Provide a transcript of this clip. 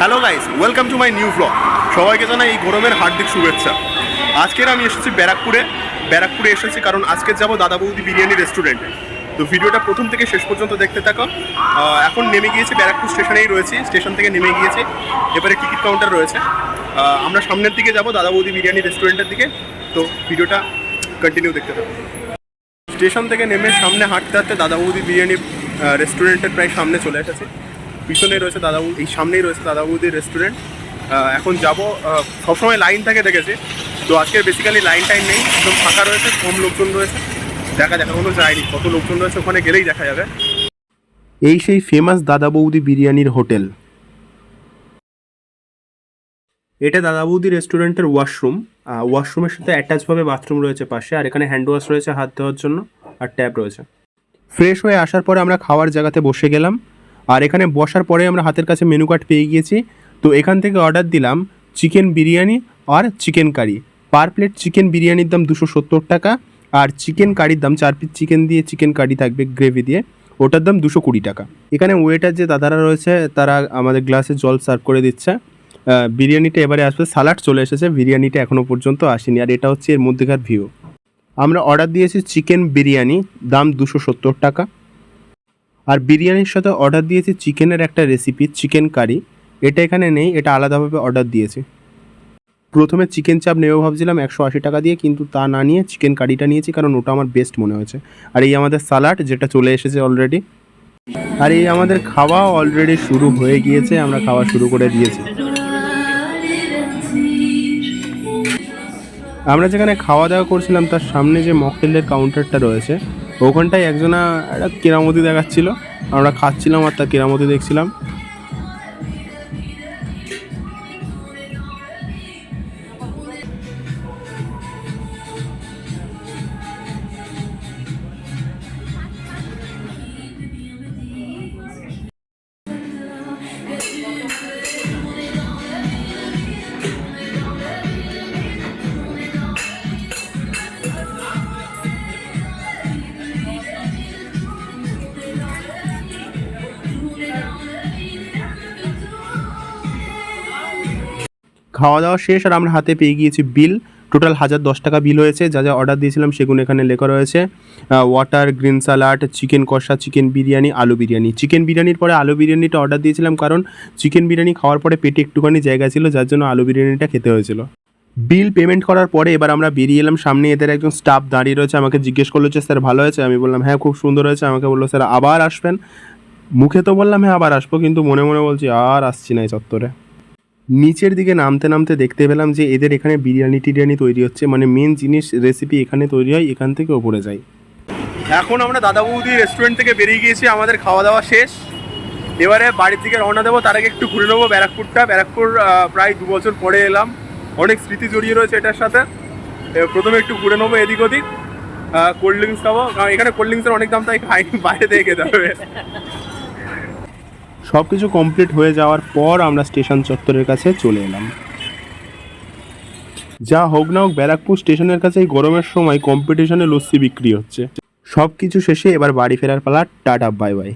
Hello guys, welcome to my new blog. সবাইকে জানাই এই গরমের হার্দিক শুভেচ্ছা। আজকের আমি এসেছি ব্যারাকপুরে এসেছি কারণ আজকে যাব দাদা বৌদি বিরিয়ানি রেস্টুরেন্টে। তো ভিডিওটা প্রথম থেকে শেষ পর্যন্ত দেখতে থাকো। এখন নেমে গিয়েছি, ব্যারাকপুর স্টেশনেই রয়েছি, স্টেশন থেকে নেমে গিয়েছি। এবারে টিকিট কাউন্টার রয়েছে, আমরা সামনের দিকে যাব দাদা বৌদি বিরিয়ানি রেস্টুরেন্টের দিকে। তো ভিডিওটা কন্টিনিউ দেখতে থাকো। স্টেশন থেকে নেমে সামনে হাঁটতে হাঁটতে দাদা বৌদি বিরিয়ানি রেস্টুরেন্টের প্রায় সামনে চলে এসেছে। পিছনেই রয়েছে দাদা বৌদি, এই সামনেই রয়েছে দাদা বৌদির রেস্টুরেন্ট। এখন যাব, সবসময় লাইন থাকে দেখেছি, তো আজকে বেসিক্যালি লাইন টাইম নেই, একদম ফাঁকা রয়েছে, কম লোকজন রয়েছে। দেখা যাক, এখনো যায়নি, কত লোকজন রয়েছে ওখানে গেলেই দেখা যাবে। এই সেই ফেমাস দাদা বৌদি বিরিয়ানির হোটেল। এটা দাদা বৌদি রেস্টুরেন্টের ওয়াশরুম। ওয়াশরুমের সাথে অ্যাটাচভাবে বাথরুম রয়েছে পাশে, আর এখানে হ্যান্ড ওয়াশ রয়েছে হাত ধোয়ার জন্য, আর ট্যাপ রয়েছে। ফ্রেশ হয়ে আসার পরে আমরা খাওয়ার জায়গাতে বসে গেলাম, আর এখানে বসার পরে আমরা হাতের কাছে মেনু কার্ড পেয়ে গিয়েছি। তো এখান থেকে অর্ডার দিলাম চিকেন বিরিয়ানি আর chicken curry. Per plate chicken বিরিয়ানির দাম 270 টাকা, আর চিকেন কারির দাম 4 পিস চিকেন দিয়ে চিকেন কারি থাকবে গ্রেভি দিয়ে, ওটার দাম 220 টাকা। এখানে ওয়েটার যে দাদারা রয়েছে তারা আমাদের গ্লাসে জল সার্ভ করে দিচ্ছে। বিরিয়ানিটা এবারে আসবে, সালাড চলে এসেছে, বিরিয়ানিটা এখনও পর্যন্ত আসেনি। আর এটা হচ্ছে এর মধ্যেকার ভিউ। আমরা অর্ডার দিয়েছি চিকেন বিরিয়ানি, দাম 270 টাকা। আর বিরিয়ানির সাথে অর্ডার দিয়েছি চিকেনের একটা রেসিপি, চিকেন কারি। এটা এখানে নেই, এটা আলাদাভাবে অর্ডার দিয়েছি। প্রথমে চিকেন চাপ নেবো ভাবছিলাম 180 টাকা দিয়ে, কিন্তু তা না নিয়ে চিকেন কারিটা নিয়েছি, কারণ ওটা আমার বেস্ট মনে হয়েছে। আর এই আমাদের সালাড, যেটা চলে এসেছে অলরেডি। আর এই আমাদের খাওয়া অলরেডি শুরু হয়ে গিয়েছে, আমরা খাওয়া শুরু করে দিয়েছি। আমরা যেখানে খাওয়া দাওয়া করছিলাম তার সামনে যে মকটেলের কাউন্টারটা রয়েছে, ওখানটায় একজনা একটা কেরামতি দেখাচ্ছিল, আমরা খাচ্ছিলাম আর তার কেরামতি দেখছিলাম। খাওয়া দাওয়া শেষ, আর আমরা হাতে পেয়ে গিয়েছি বিল। টোটাল 1010 টাকা বিল হয়েছে। যা যা অর্ডার দিয়েছিলাম সেগুলো এখানে লেখা রয়েছে। ওয়াটার, গ্রিন স্যালাড, চিকেন কষা, চিকেন বিরিয়ানি, আলু বিরিয়ানি। চিকেন বিরিয়ানির পরে আলু বিরিয়ানিটা অর্ডার দিয়েছিলাম, কারণ চিকেন বিরিয়ানি খাওয়ার পরে পেটে একটুখানি জায়গা ছিল, যার জন্য আলু বিরিয়ানিটা খেতে হয়েছিল। বিল পেমেন্ট করার পরে এবার আমরা বেরিয়ে এলাম। সামনে এদের একজন স্টাফ দাঁড়িয়ে রয়েছে, আমাকে জিজ্ঞেস করলো যে স্যার ভালো হয়েছে? আমি বললাম হ্যাঁ খুব সুন্দর হয়েছে। আমাকে বললো স্যার আবার আসবেন। মুখে তো বললাম হ্যাঁ আবার আসবো, কিন্তু মনে মনে বলছি আর আসছি না এই চত্বরে। নিচের দিকে নামতে নামতে দেখতে পেলাম যে এদের এখানে বিরিয়ানি টিরিয়ানি তৈরি হচ্ছে, মানে মেন জিনিস রেসিপি এখানে তৈরি হয়, এখান থেকে ওপরে যাই। এখন আমরা দাদা বৌদি রেস্টুরেন্ট থেকে বেরিয়ে গিয়েছি, আমাদের খাওয়া দাওয়া শেষ। এবারে বাড়ির দিকে রওনা দেবো, তার আগে একটু ঘুরে নেবো ব্যারাকপুর প্রায় 2 বছর পরে এলাম, অনেক স্মৃতি জড়িয়ে রয়েছে এটার সাথে। প্রথমে একটু ঘুরে নেবো এদিক ওদিক, কোল্ড ড্রিঙ্কস খাবো, কারণ এখানে কোল্ড ড্রিঙ্কসের অনেক দাম, তাই খাইনি, বাইরে থেকে খেতে হবে। সব কিছু কমপ্লিট হয়ে যাওয়ার পর আমরা স্টেশন চত্বরের কাছে চলে এলাম। যা হোক না হোক, ব্যারাকপুর স্টেশনের কাছে এই গরমের সময় কম্পিটিশনে লস্যি বিক্রি হচ্ছে। সব কিছু শেষে এবার বাড়ি ফেরার পালা। Tata, bye bye.